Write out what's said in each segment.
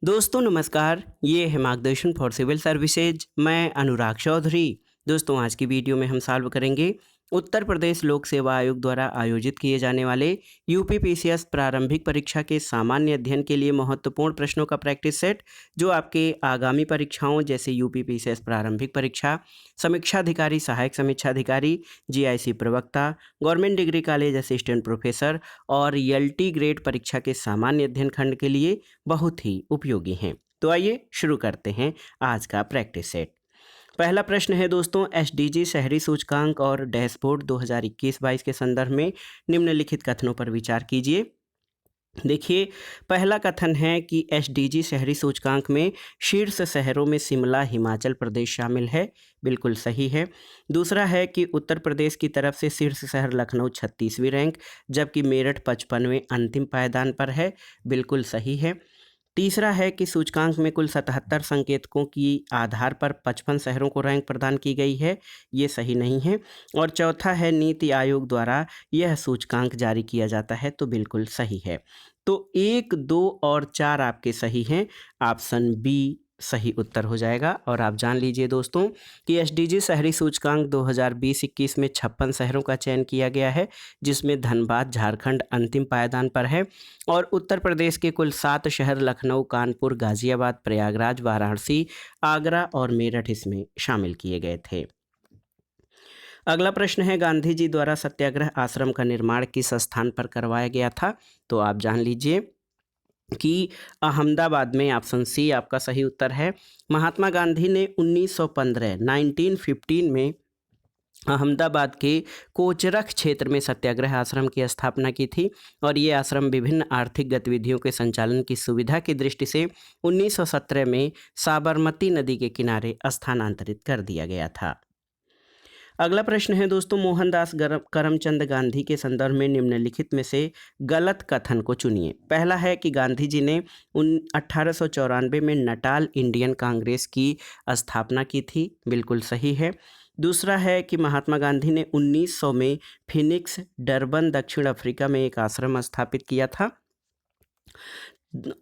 दोस्तों नमस्कार, ये है मार्गदर्शन फॉर सिविल सर्विसेज। मैं अनुराग चौधरी। दोस्तों आज की वीडियो में हम सॉल्व करेंगे उत्तर प्रदेश लोक सेवा आयोग द्वारा आयोजित किए जाने वाले यूपीपीसीएस प्रारंभिक परीक्षा के सामान्य अध्ययन के लिए महत्वपूर्ण प्रश्नों का प्रैक्टिस सेट, जो आपके आगामी परीक्षाओं जैसे यूपीपीसीएस प्रारंभिक परीक्षा, समीक्षा अधिकारी, सहायक समीक्षा अधिकारी, जीआईसी प्रवक्ता, government degree college assistant professor और एलटी ग्रेड परीक्षा के सामान्य अध्ययन खंड के लिए बहुत ही उपयोगी हैं। तो आइए शुरू करते हैं आज का प्रैक्टिस सेट। पहला प्रश्न है दोस्तों, एसडीजी शहरी सूचकांक और डैशबोर्ड 2021-22 के संदर्भ में निम्नलिखित कथनों पर विचार कीजिए। देखिए, पहला कथन है कि एसडीजी शहरी सूचकांक में शीर्ष शहरों में शिमला हिमाचल प्रदेश शामिल है। बिल्कुल सही है। दूसरा है कि उत्तर प्रदेश की तरफ से शीर्ष शहर लखनऊ 36वीं रैंक, जबकि मेरठ 55वें अंतिम पायदान पर है। बिल्कुल सही है। तीसरा है कि सूचकांक में कुल 77 संकेतकों की आधार पर 55 शहरों को रैंक प्रदान की गई है। ये सही नहीं है। और चौथा है नीति आयोग द्वारा यह सूचकांक जारी किया जाता है। तो बिल्कुल सही है। तो 1, 2 और 4 आपके सही हैं। ऑप्शन बी सही उत्तर हो जाएगा। और आप जान लीजिए दोस्तों कि एसडीजी शहरी सूचकांक 2020-21 में 56 शहरों का चयन किया गया है, जिसमें धनबाद झारखंड अंतिम पायदान पर है। और उत्तर प्रदेश के कुल 7 शहर लखनऊ, कानपुर, गाजियाबाद, प्रयागराज, वाराणसी, आगरा और मेरठ इसमें शामिल किए गए थे। अगला प्रश्न है, गांधी जी द्वारा सत्याग्रह आश्रम का निर्माण किस स्थान पर करवाया गया था? तो आप जान लीजिए कि अहमदाबाद में। ऑप्शन सी आपका सही उत्तर है। महात्मा गांधी ने 1915 में अहमदाबाद के कोचरख क्षेत्र में सत्याग्रह आश्रम की स्थापना की थी। और ये आश्रम विभिन्न आर्थिक गतिविधियों के संचालन की सुविधा की दृष्टि से 1917 में साबरमती नदी के किनारे स्थानांतरित कर दिया गया था। अगला प्रश्न है दोस्तों, मोहनदास करमचंद गांधी के संदर्भ में निम्नलिखित में से गलत कथन को चुनिए। पहला है कि गांधी जी ने 1894 में नटाल इंडियन कांग्रेस की स्थापना की थी। बिल्कुल सही है। दूसरा है कि महात्मा गांधी ने 1900 में फिनिक्स, डरबन, दक्षिण अफ्रीका में एक आश्रम स्थापित किया था।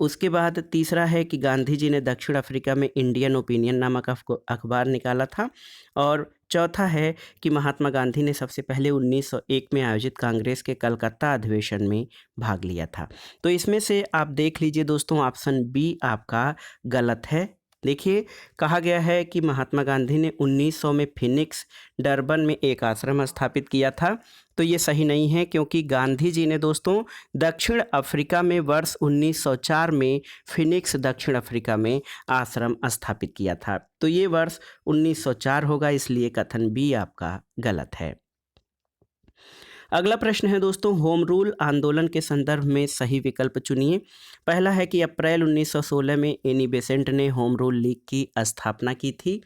उसके बाद तीसरा है कि गांधी जी ने दक्षिण अफ्रीका में इंडियन ओपिनियन नामक अखबार निकाला था। और चौथा है कि महात्मा गांधी ने सबसे पहले 1901 में आयोजित कांग्रेस के कलकत्ता अधिवेशन में भाग लिया था। तो इसमें से आप देख लीजिए दोस्तों, ऑप्शन बी आपका गलत है। देखिए, कहा गया है कि महात्मा गांधी ने 1900 में फिनिक्स, डरबन में एक आश्रम स्थापित किया था। तो ये सही नहीं है, क्योंकि गांधी जी ने दोस्तों दक्षिण अफ्रीका में वर्ष 1904 में फिनिक्स, दक्षिण अफ्रीका में आश्रम स्थापित किया था। तो ये वर्ष 1904 होगा, इसलिए कथन बी आपका गलत है। अगला प्रश्न है दोस्तों, होम रूल आंदोलन के संदर्भ में सही विकल्प चुनिए। पहला है कि अप्रैल 1916 में एनी बेसेंट ने होम रूल लीग की स्थापना की थी।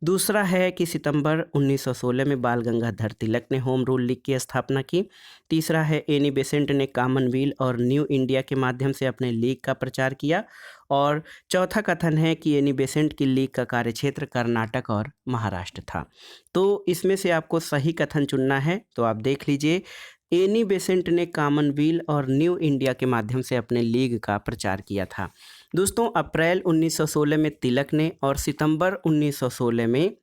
दूसरा है कि सितंबर 1916 में बाल गंगाधर तिलक ने होम रूल लीग की स्थापना की। तीसरा है एनी बेसेंट ने कॉमनवेल्थ और न्यू इंडिया के माध्यम से अपने लीग का प्रचार किया। और चौथा कथन है कि एनी बेसेंट की लीग का कार्यक्षेत्र कर्नाटक और महाराष्ट्र था। तो इसमें से आपको सही कथन चुनना है। तो आप देख लीजिए, एनी बेसेंट ने कॉमनवेल्थ और न्यू इंडिया के माध्यम से अपने लीग का प्रचार किया था। दोस्तों अप्रैल 1916 में तिलक ने और सितंबर 1916 में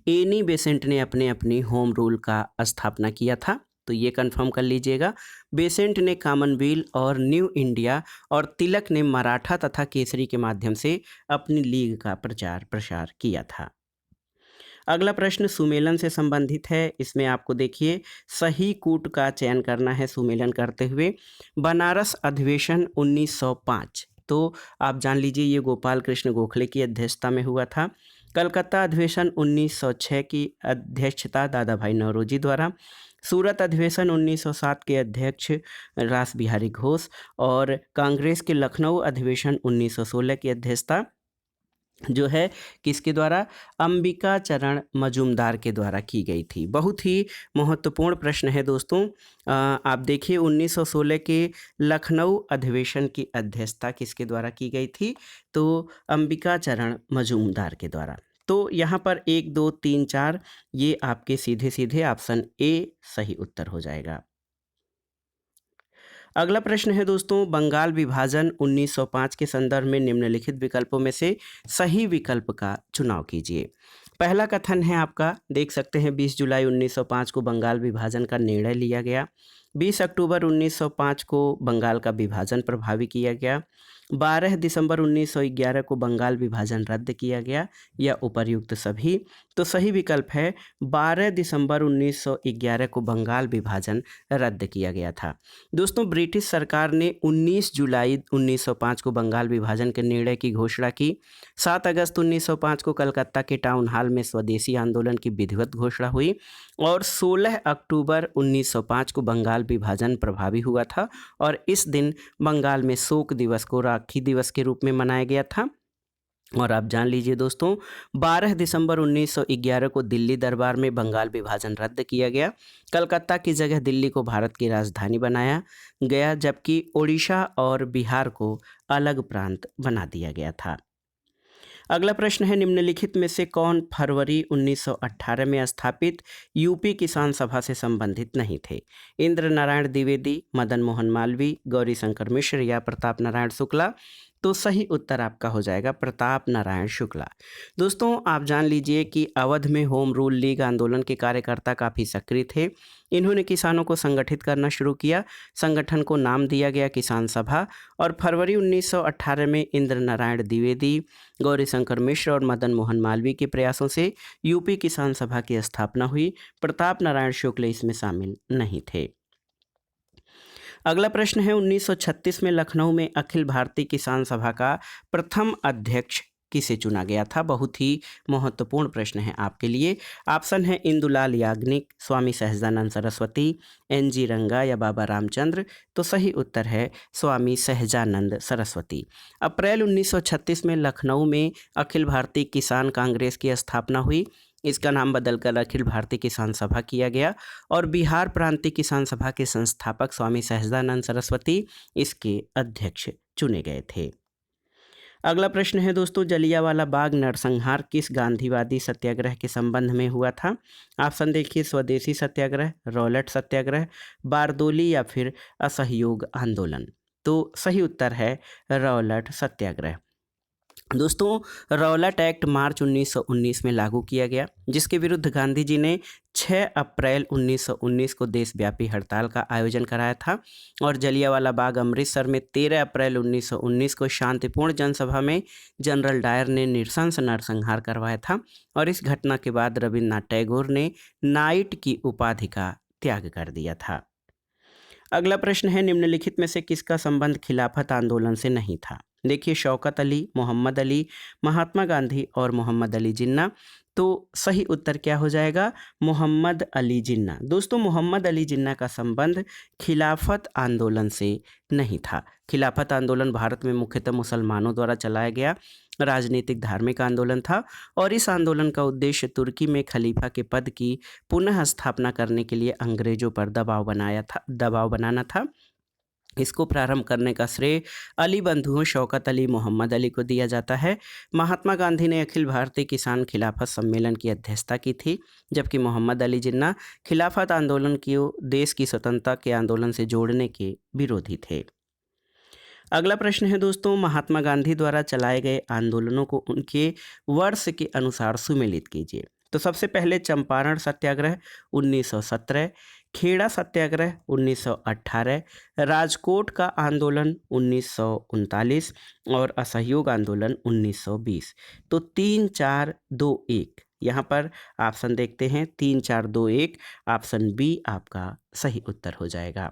एनी बेसेंट ने अपनी होम रूल का स्थापना किया था। तो ये कंफर्म कर लीजिएगा। बेसेंट ने कॉमनवेल्थ और न्यू इंडिया और तिलक ने मराठा तथा केसरी के माध्यम से अपनी लीग का प्रचार प्रसार किया था। अगला प्रश्न सुमेलन से संबंधित है। इसमें आपको देखिए सही कूट का चयन करना है सुमेलन करते हुए। बनारस अधिवेशन 1905, तो आप जान लीजिए ये गोपाल कृष्ण गोखले की अध्यक्षता में हुआ था। कलकत्ता अधिवेशन 1906 की अध्यक्षता दादा भाई नौरोजी द्वारा। सूरत अधिवेशन 1907 के अध्यक्ष रास बिहारी घोष। और कांग्रेस के लखनऊ अधिवेशन 1916 की अध्यक्षता जो है किसके द्वारा? अंबिका चरण मजूमदार के द्वारा की गई थी। बहुत ही महत्वपूर्ण प्रश्न है दोस्तों। आप देखिए 1916 के लखनऊ अधिवेशन की अध्यक्षता किसके द्वारा की गई थी? तो अंबिका चरण मजूमदार के द्वारा। तो यहाँ पर 1, 2, 3, 4 ये आपके सीधे सीधे ऑप्शन ए सही उत्तर हो जाएगा। अगला प्रश्न है दोस्तों, बंगाल विभाजन 1905 के संदर्भ में निम्नलिखित विकल्पों में से सही विकल्प का चुनाव कीजिए। पहला कथन है आपका, देख सकते हैं 20 जुलाई 1905 को बंगाल विभाजन का निर्णय लिया गया। 20 अक्टूबर 1905 को बंगाल का विभाजन प्रभावी किया गया। 12 दिसंबर 1911 को बंगाल विभाजन रद्द किया गया, या उपर्युक्त सभी। तो सही विकल्प है 12 दिसंबर 1911 को बंगाल विभाजन रद्द किया गया था। दोस्तों, ब्रिटिश सरकार ने 19 जुलाई 1905 को बंगाल विभाजन के निर्णय की घोषणा की। 7 अगस्त 1905 को कलकत्ता के टाउन हॉल में स्वदेशी आंदोलन की विधिवत घोषणा हुई और 16 अक्टूबर 1905 को बंगाल विभाजन प्रभावी हुआ था और इस दिन बंगाल में शोक दिवस को राखी दिवस के रूप में मनाया गया था। और आप जान लीजिए दोस्तों, 12 दिसंबर 1911 को दिल्ली दरबार में बंगाल विभाजन रद्द किया गया। कलकत्ता की जगह दिल्ली को भारत की राजधानी बनाया गया, जबकि ओडिशा और बिहार को अलग प्रांत बना दिया गया था। अगला प्रश्न है, निम्नलिखित में से कौन फरवरी 1918 में स्थापित यूपी किसान सभा से संबंधित नहीं थे? इंद्र नारायण द्विवेदी, मदन मोहन मालवीय, गौरी शंकर मिश्र या प्रताप नारायण शुक्ला? तो सही उत्तर आपका हो जाएगा प्रताप नारायण शुक्ला। दोस्तों, आप जान लीजिए कि अवध में होम रूल लीग आंदोलन के कार्यकर्ता काफ़ी सक्रिय थे। इन्होंने किसानों को संगठित करना शुरू किया। संगठन को नाम दिया गया किसान सभा और फरवरी 1918 में इंद्र नारायण द्विवेदी, गौरी शंकर मिश्र और मदन मोहन मालवीय के प्रयासों से यूपी किसान सभा की स्थापना हुई। प्रताप नारायण शुक्ल इसमें शामिल नहीं थे। अगला प्रश्न है, 1936 में लखनऊ में अखिल भारतीय किसान सभा का प्रथम अध्यक्ष किसे चुना गया था? बहुत ही महत्वपूर्ण प्रश्न है आपके लिए। ऑप्शन है इंदुलाल याग्निक, स्वामी सहजानंद सरस्वती, NG रंगा या बाबा रामचंद्र? तो सही उत्तर है स्वामी सहजानंद सरस्वती। अप्रैल 1936 में लखनऊ में अखिल भारतीय किसान कांग्रेस की स्थापना हुई। इसका नाम बदलकर अखिल भारतीय किसान सभा किया गया और बिहार प्रांतीय किसान सभा के संस्थापक स्वामी सहजानंद सरस्वती इसके अध्यक्ष चुने गए थे। अगला प्रश्न है दोस्तों, जलियांवाला बाग नरसंहार किस गांधीवादी सत्याग्रह के संबंध में हुआ था? ऑप्शन देखिए, स्वदेशी सत्याग्रह, रॉलेट सत्याग्रह, बारदोली या फिर असहयोग आंदोलन? तो सही उत्तर है रॉलेट सत्याग्रह। दोस्तों, रॉलेट एक्ट मार्च 1919 में लागू किया गया, जिसके विरुद्ध गांधी जी ने 6 अप्रैल 1919 को देशव्यापी हड़ताल का आयोजन कराया था और जलियांवाला बाग अमृतसर में 13 अप्रैल 1919 को शांतिपूर्ण जनसभा में जनरल डायर ने नृशंस नरसंहार करवाया था और इस घटना के बाद रविन्द्रनाथ टैगोर ने नाइट की उपाधि का त्याग कर दिया था। अगला प्रश्न है, निम्नलिखित में से किसका संबंध खिलाफत आंदोलन से नहीं था? देखिए, शौकत अली, मोहम्मद अली, महात्मा गांधी और मोहम्मद अली जिन्ना? तो सही उत्तर क्या हो जाएगा? मोहम्मद अली जिन्ना। दोस्तों, मोहम्मद अली जिन्ना का संबंध खिलाफत आंदोलन से नहीं था। खिलाफत आंदोलन भारत में मुख्यतः मुसलमानों द्वारा चलाया गया राजनीतिक धार्मिक आंदोलन था और इस आंदोलन का उद्देश्य तुर्की में खलीफा के पद की पुनः स्थापना करने के लिए अंग्रेजों पर दबाव बनाना था। इसको प्रारंभ करने का श्रेय अली बंधुओं शौकत अली, मोहम्मद अली को दिया जाता है। महात्मा गांधी ने अखिल भारतीय किसान खिलाफत सम्मेलन की अध्यक्षता की थी, जबकि मोहम्मद अली जिन्ना खिलाफत आंदोलन को देश की स्वतंत्रता के आंदोलन से जोड़ने के विरोधी थे। अगला प्रश्न है दोस्तों, महात्मा गांधी द्वारा चलाए गए आंदोलनों को उनके वर्ष के अनुसार सुमेलित कीजिए। तो सबसे पहले चंपारण सत्याग्रह 1917, खेड़ा सत्याग्रह 1918, राजकोट का आंदोलन 1939 और असहयोग आंदोलन 1920। तो 3, 4, 2, 1 यहाँ पर ऑप्शन देखते हैं, 3, 4, 2, 1 ऑप्शन बी आपका सही उत्तर हो जाएगा।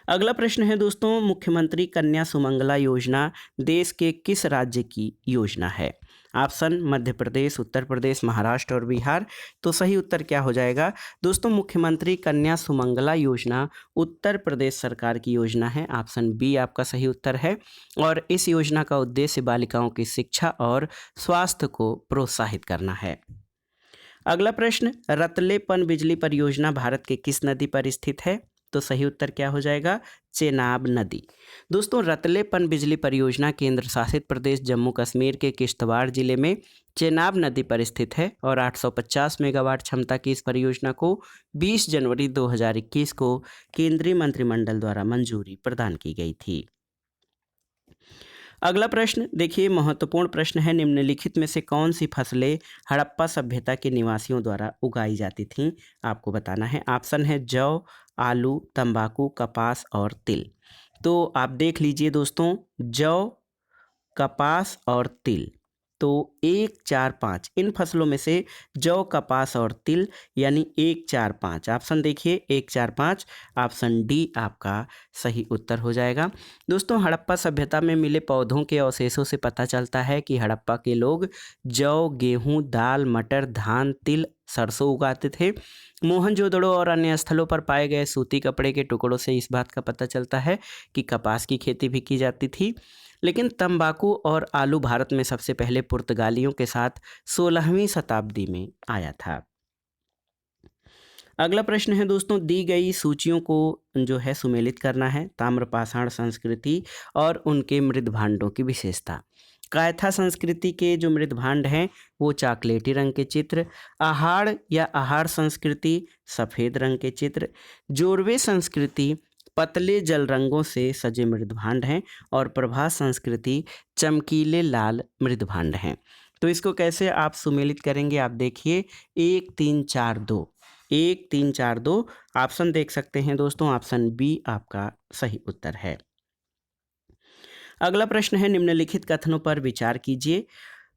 अगला प्रश्न है दोस्तों, मुख्यमंत्री कन्या सुमंगला योजना देश के किस राज्य की योजना है? ऑप्शन मध्य प्रदेश, उत्तर प्रदेश, महाराष्ट्र और बिहार। तो सही उत्तर क्या हो जाएगा? दोस्तों, मुख्यमंत्री कन्या सुमंगला योजना उत्तर प्रदेश सरकार की योजना है। ऑप्शन बी आपका सही उत्तर है और इस योजना का उद्देश्य बालिकाओं की शिक्षा और स्वास्थ्य को प्रोत्साहित करना है। अगला प्रश्न, रतले पनबिजली परियोजना भारत के किस नदी पर स्थित है? तो सही उत्तर क्या हो जाएगा? चेनाब नदी। दोस्तों, रतले पनबिजली परियोजना केंद्र शासित प्रदेश जम्मू कश्मीर के किश्तवाड़ जिले में चेनाब नदी पर स्थित है और 850 मेगावाट क्षमता की इस परियोजना को 20 जनवरी 2021 को केंद्रीय मंत्रिमंडल द्वारा मंजूरी प्रदान की गई थी। अगला प्रश्न देखिए, महत्वपूर्ण प्रश्न है, निम्नलिखित में से कौन सी फसलें हड़प्पा सभ्यता के निवासियों द्वारा उगाई जाती थीं? आपको बताना है। ऑप्शन है जौ, आलू, तंबाकू, कपास और तिल। तो आप देख लीजिए दोस्तों, जौ, कपास और तिल। तो 1, 4, 5 इन फसलों में से जौ, कपास और तिल यानी 1, 4, 5। ऑप्शन देखिए 1, 4, 5, ऑप्शन डी आपका सही उत्तर हो जाएगा। दोस्तों, हड़प्पा सभ्यता में मिले पौधों के अवशेषों से पता चलता है कि हड़प्पा के लोग जौ, गेहूं, दाल, मटर, धान, तिल, सरसों उगाते थे। मोहनजोदड़ो और अन्य स्थलों पर पाए गए सूती कपड़े के टुकड़ों से इस बात का पता चलता है कि कपास की खेती भी की जाती थी। लेकिन तंबाकू और आलू भारत में सबसे पहले पुर्तगालियों के साथ 16वीं शताब्दी में आया था। अगला प्रश्न है दोस्तों, दी गई सूचियों को जो है सुमेलित करना है। ताम्रपाषाण संस्कृति और उनके मृद भांडों की विशेषता। कायथा संस्कृति के जो मृद भांड हैं वो चॉकलेटी रंग के चित्र, आहार या आहार संस्कृति सफ़ेद रंग के चित्र, जोरवे संस्कृति पतले जल रंगों से सजे मृद भांड हैं और प्रभास संस्कृति चमकीले लाल मृद भांड हैं। तो इसको कैसे आप सुमेलित करेंगे? आप देखिए 1, 3, 4, 2, 1, 3, 4, 2 ऑप्शन देख सकते हैं दोस्तों, ऑप्शन बी आपका सही उत्तर है। अगला प्रश्न है, निम्नलिखित कथनों पर विचार कीजिए।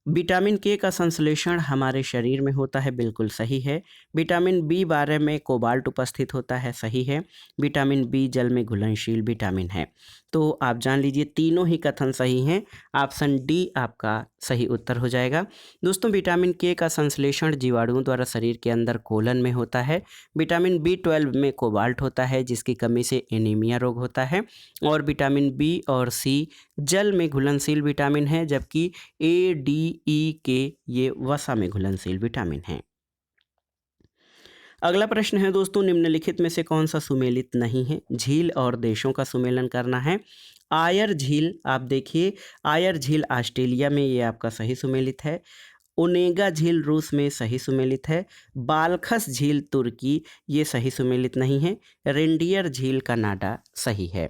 विटामिन के का संश्लेषण हमारे शरीर में होता है, बिल्कुल सही है। विटामिन B12 में कोबाल्ट उपस्थित होता है, सही है। विटामिन बी जल में घुलनशील विटामिन है। तो आप जान लीजिए तीनों ही कथन सही हैं, ऑप्शन डी आपका सही उत्तर हो जाएगा। दोस्तों, विटामिन के का संश्लेषण जीवाणुओं द्वारा शरीर के अंदर कोलन में होता है। विटामिन B12 में कोबाल्ट होता है जिसकी कमी से एनीमिया रोग होता है। और विटामिन बी और सी जल में घुलनशील विटामिन है, जबकि A, D, E के ये वसा में घुलनशील विटामिन हैं। अगला प्रश्न है दोस्तों, निम्नलिखित में से कौन सा सुमेलित नहीं है? झील और देशों का सुमेलन करना है। आयर झील, आप देखिए आयर झील ऑस्ट्रेलिया में, ये आपका सही सुमेलित है। ओनेगा झील रूस में, सही सुमेलित है। बालखस झील तुर्की, ये सही सुमेलित नहीं है। रेंडियर झील कनाडा सही है।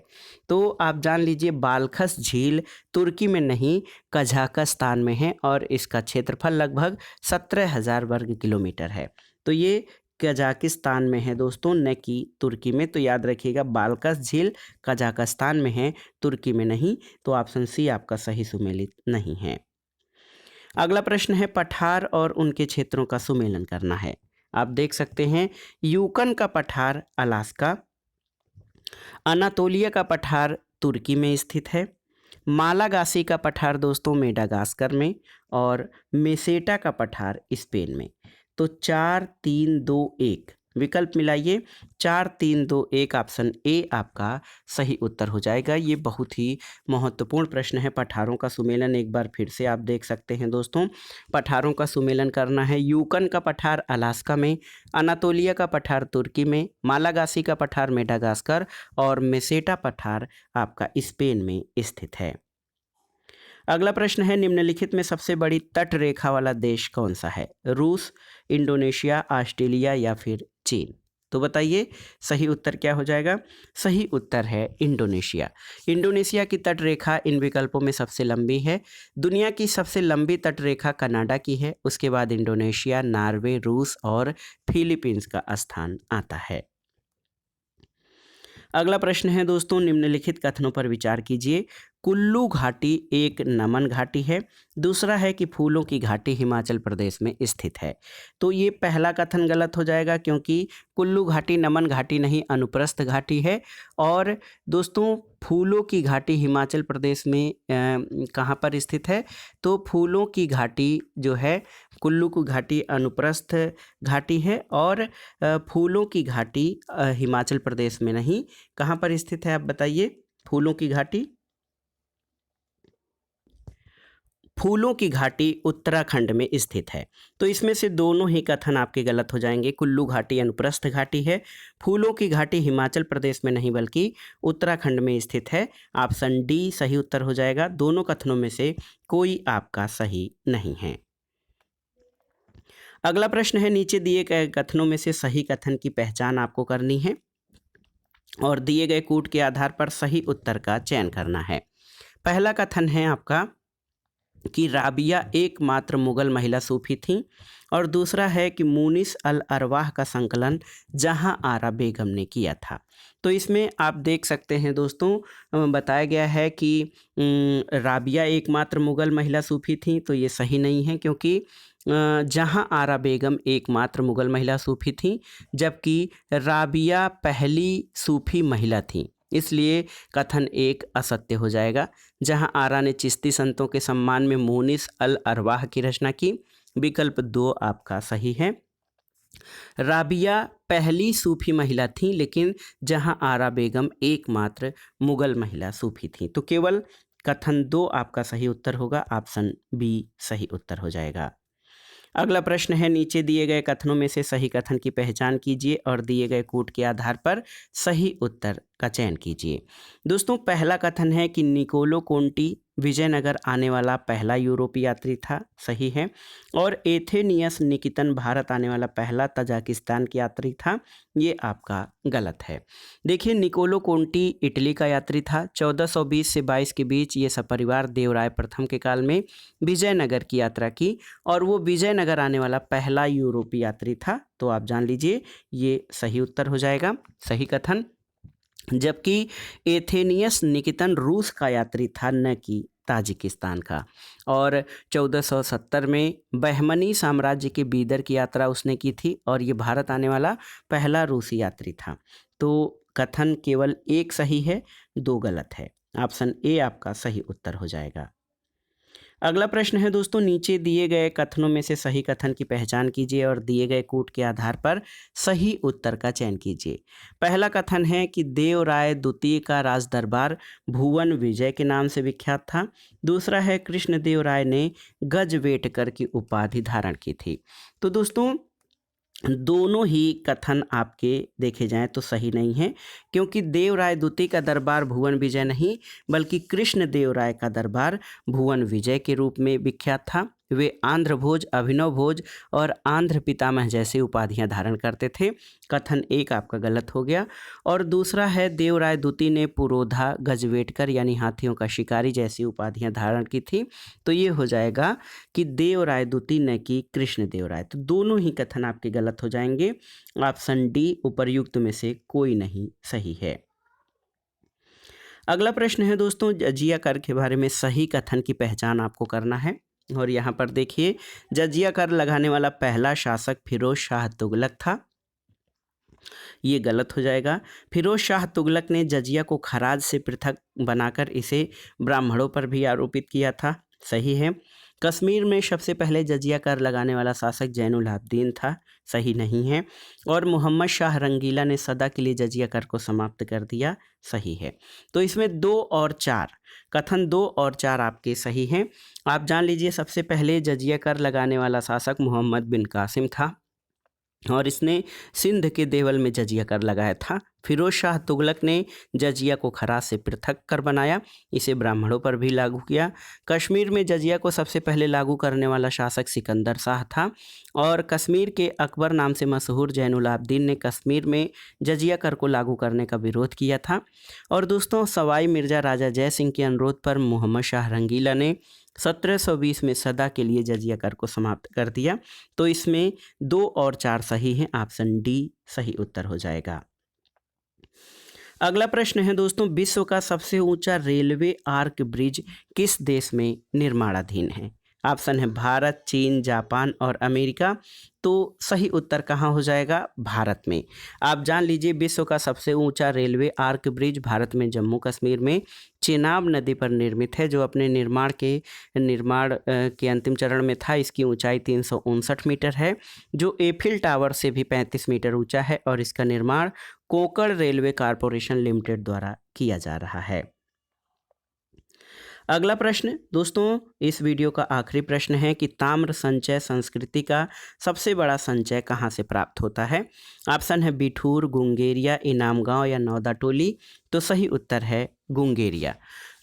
तो आप जान लीजिए बालखस झील तुर्की में नहीं, कजाकिस्तान में है और इसका क्षेत्रफल लगभग 17,000 वर्ग किलोमीटर है। तो ये कजाकिस्तान में है दोस्तों, न कि तुर्की में। तो याद रखिएगा बालखस झील कजाकिस्तान में है, तुर्की में नहीं। तो ऑप्शन सी आपका सही सुमेलित नहीं है। अगला प्रश्न है, पठार और उनके क्षेत्रों का सुमेलन करना है। आप देख सकते हैं यूकन का पठार अलास्का, अनातोलिया का पठार तुर्की में स्थित है, मालागासी का पठार दोस्तों मेडागास्कर में और मेसेटा का पठार स्पेन में। तो 4, 3, 2, 1 विकल्प मिलाइए। 4, 3, 2, 1 ऑप्शन ए आपका सही उत्तर हो जाएगा। ये बहुत ही महत्वपूर्ण प्रश्न है। पठारों का सुमेलन एक बार फिर से आप देख सकते हैं दोस्तों, पठारों का सुमेलन करना है। यूकन का पठार अलास्का में, अनातोलिया का पठार तुर्की में, मालागासी का पठार मेडागास्कर और मेसेटा पठार आपका स्पेन में स्थित है। अगला प्रश्न है, निम्नलिखित में सबसे बड़ी तट रेखा वाला देश कौन सा है? रूस, इंडोनेशिया, ऑस्ट्रेलिया या फिर चीन? तो बताइए सही उत्तर क्या हो जाएगा? सही उत्तर है इंडोनेशिया। इंडोनेशिया की तट रेखा इन विकल्पों में सबसे लंबी है। दुनिया की सबसे लंबी तट रेखा कनाडा की है, उसके बाद इंडोनेशिया, नॉर्वे, रूस और फिलीपींस का स्थान आता है। अगला प्रश्न है दोस्तों, निम्नलिखित कथनों पर विचार कीजिए। कुल्लू घाटी एक नमन घाटी है। दूसरा है कि फूलों की घाटी हिमाचल प्रदेश में स्थित है। तो ये पहला कथन गलत हो जाएगा क्योंकि कुल्लू घाटी नमन घाटी नहीं, अनुप्रस्थ घाटी है। और दोस्तों फूलों की घाटी हिमाचल प्रदेश में कहाँ पर स्थित है? तो फूलों की घाटी जो है, कुल्लू की घाटी अनुप्रस्थ घाटी है और फूलों की घाटी हिमाचल प्रदेश में नहीं। कहाँ पर स्थित है आप बताइए? फूलों की घाटी फूलों की घाटी उत्तराखंड में स्थित है। तो इसमें से दोनों ही कथन आपके गलत हो जाएंगे। कुल्लू घाटी अनुप्रस्थ घाटी है, फूलों की घाटी हिमाचल प्रदेश में नहीं बल्कि उत्तराखंड में स्थित है। ऑप्शन डी सही उत्तर हो जाएगा। दोनों कथनों में से कोई आपका सही नहीं है। अगला प्रश्न है, नीचे दिए गए कथनों में से सही कथन की पहचान आपको करनी है और दिए गए कूट के आधार पर सही उत्तर का चयन करना है। पहला कथन है आपका कि राबिया एकमात्र मुगल महिला सूफी थी और दूसरा है कि मुनिस अल अरवाह का संकलन जहां आरा बेगम ने किया था। तो इसमें आप देख सकते हैं दोस्तों, बताया गया है कि राबिया एकमात्र मुगल महिला सूफी थी, तो ये सही नहीं है क्योंकि जहां आरा बेगम एकमात्र मुगल महिला सूफी थी जबकि राबिया पहली सूफी महिला थी, इसलिए कथन एक असत्य हो जाएगा। जहां आरा ने चिश्ती संतों के सम्मान में मुनिस अल अरवाह की रचना की। विकल्प 2 आपका सही है। राबिया पहली सूफी महिला थी लेकिन जहां आरा बेगम एकमात्र मुगल महिला सूफी थी। तो केवल कथन 2 आपका सही उत्तर होगा। ऑप्शन बी सही उत्तर हो जाएगा। अगला प्रश्न है, नीचे दिए गए कथनों में से सही कथन की पहचान कीजिए और दिए गए कूट के आधार पर सही उत्तर का चयन कीजिए। दोस्तों, पहला कथन है कि निकोलो कोंटी विजयनगर आने वाला पहला यूरोपीय यात्री था, सही है। और एथेनियस निकितन भारत आने वाला पहला तजाकिस्तान की यात्री था, ये आपका गलत है। देखिए, निकोलो कोंटी इटली का यात्री था। 1420 से 22 के बीच ये सपरिवार देवराय प्रथम के काल में विजयनगर की यात्रा की और वो विजयनगर आने वाला पहला यूरोपीय यात्री था। तो आप जान लीजिए ये सही उत्तर हो जाएगा, सही कथन। जबकि एथेनियस निकितन रूस का यात्री था, न कि ताजिकिस्तान का। और 1470 में बहमनी साम्राज्य के बीदर की यात्रा उसने की थी और ये भारत आने वाला पहला रूसी यात्री था। तो कथन केवल एक सही है, 2 गलत है। ऑप्शन ए आपका सही उत्तर हो जाएगा। अगला प्रश्न है दोस्तों, नीचे दिए गए कथनों में से सही कथन की पहचान कीजिए और दिए गए कूट के आधार पर सही उत्तर का चयन कीजिए। पहला कथन है कि देवराय द्वितीय का राज दरबार भुवन विजय के नाम से विख्यात था। दूसरा है कृष्णदेव राय ने गजवेटकर की उपाधि धारण की थी। तो दोस्तों, दोनों ही कथन आपके देखे जाएं तो सही नहीं है क्योंकि देवराय द्वितीय का दरबार भुवन विजय नहीं बल्कि कृष्ण देव राय का दरबार भुवन विजय के रूप में विख्यात था। वे आंध्र भोज, अभिनव भोज और आंध्र पितामह जैसी उपाधियां धारण करते थे। कथन एक आपका गलत हो गया। और दूसरा है देवराय द्वितीय ने पुरोधा, गजवेटकर यानी हाथियों का शिकारी जैसी उपाधियां धारण की थी। तो ये हो जाएगा कि देवराय द्वितीय न कि कृष्ण देव राय। तो दोनों ही कथन आपके गलत हो जाएंगे। ऑप्शन डी उपर्युक्त में से कोई नहीं सही है। अगला प्रश्न है दोस्तों, जजिया कर के बारे में सही कथन की पहचान आपको करना है और यहाँ पर देखिए, जजिया कर लगाने वाला पहला शासक फिरोज शाह तुगलक था, ये गलत हो जाएगा। फिरोज शाह तुगलक ने जजिया को खराज से पृथक बनाकर इसे ब्राह्मणों पर भी आरोपित किया था, सही है। कश्मीर में सबसे पहले जजिया कर लगाने वाला शासक जैनुल आबदीन था, सही नहीं है। और मोहम्मद शाह रंगीला ने सदा के लिए जजिया कर को समाप्त कर दिया, सही है। तो इसमें 2 और 4 कथन 2 और 4 आपके सही हैं। आप जान लीजिए, सबसे पहले जजिया कर लगाने वाला शासक मोहम्मद बिन कासिम था और इसने सिंध के देवल में जजिया कर लगाया था। फिरोज शाह तुगलक ने जजिया को खराज से पृथक कर बनाया, इसे ब्राह्मणों पर भी लागू किया। कश्मीर में जजिया को सबसे पहले लागू करने वाला शासक सिकंदर शाह था और कश्मीर के अकबर नाम से मशहूर जैनुल आबदीन ने कश्मीर में जजिया कर को लागू करने का विरोध किया था। और दोस्तों, सवाई मिर्जा राजा जय सिंह के अनुरोध पर मोहम्मद शाह रंगीला ने 1720 में सदा के लिए जजिया कर को समाप्त कर दिया। तो इसमें 2 और 4 सही हैं। ऑप्शन डी सही उत्तर हो जाएगा। अगला प्रश्न है दोस्तों, विश्व का सबसे ऊंचा रेलवे आर्क ब्रिज किस देश में निर्माणाधीन है? ऑप्शन है भारत, चीन, जापान और अमेरिका। तो सही उत्तर कहाँ हो जाएगा? भारत में। आप जान लीजिए, विश्व का सबसे ऊंचा रेलवे आर्क ब्रिज भारत में जम्मू कश्मीर में चेनाब नदी पर निर्मित है, जो अपने निर्माण के अंतिम चरण में था। इसकी ऊंचाई 359 मीटर है, जो एफिल टावर से भी 35 मीटर ऊंचा है और इसका निर्माण कोंकण रेलवे कॉरपोरेशन लिमिटेड द्वारा किया जा रहा है। अगला प्रश्न दोस्तों, इस वीडियो का आखिरी प्रश्न है कि ताम्र संचय संस्कृति का सबसे बड़ा संचय कहाँ से प्राप्त होता है। ऑप्शन है बिठूर, गुंगेरिया, इनामगांव या नौदाटोली। तो सही उत्तर है गुंगेरिया।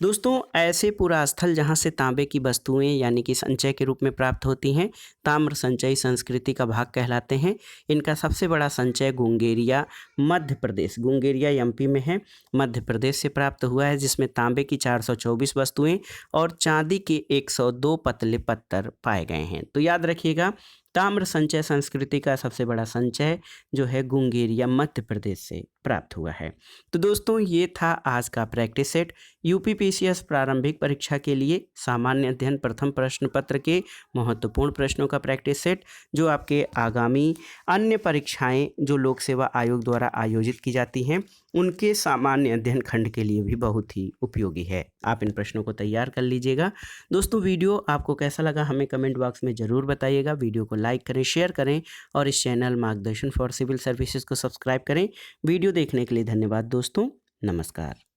दोस्तों, ऐसे पुरास्थल जहाँ से तांबे की वस्तुएं यानी कि संचय के रूप में प्राप्त होती हैं, ताम्र संचयी संस्कृति का भाग कहलाते हैं। इनका सबसे बड़ा संचय गुंगेरिया, मध्य प्रदेश, गुंगेरिया एमपी में है, मध्य प्रदेश से प्राप्त हुआ है, जिसमें तांबे की 424 वस्तुएं और चांदी के 102 पतले पत्थर पाए गए हैं। तो याद रखिएगा, ताम्र संचय संस्कृति का सबसे बड़ा संचय जो है गुंगेरिया मध्य प्रदेश से प्राप्त हुआ है। तो दोस्तों, ये था आज का प्रैक्टिस सेट यूपीपीसीएस प्रारंभिक परीक्षा के लिए सामान्य अध्ययन प्रथम प्रश्न पत्र के महत्वपूर्ण प्रश्नों का प्रैक्टिस सेट, जो आपके आगामी अन्य परीक्षाएं जो लोक सेवा आयोग द्वारा आयोजित की जाती हैं उनके सामान्य अध्ययन खंड के लिए भी बहुत ही उपयोगी है। आप इन प्रश्नों को तैयार कर लीजिएगा। दोस्तों, वीडियो आपको कैसा लगा हमें कमेंट बॉक्स में ज़रूर बताइएगा। वीडियो को लाइक करें, शेयर करें और इस चैनल मार्गदर्शन फॉर सिविल सर्विसेज को सब्सक्राइब करें। वीडियो देखने के लिए धन्यवाद दोस्तों। नमस्कार।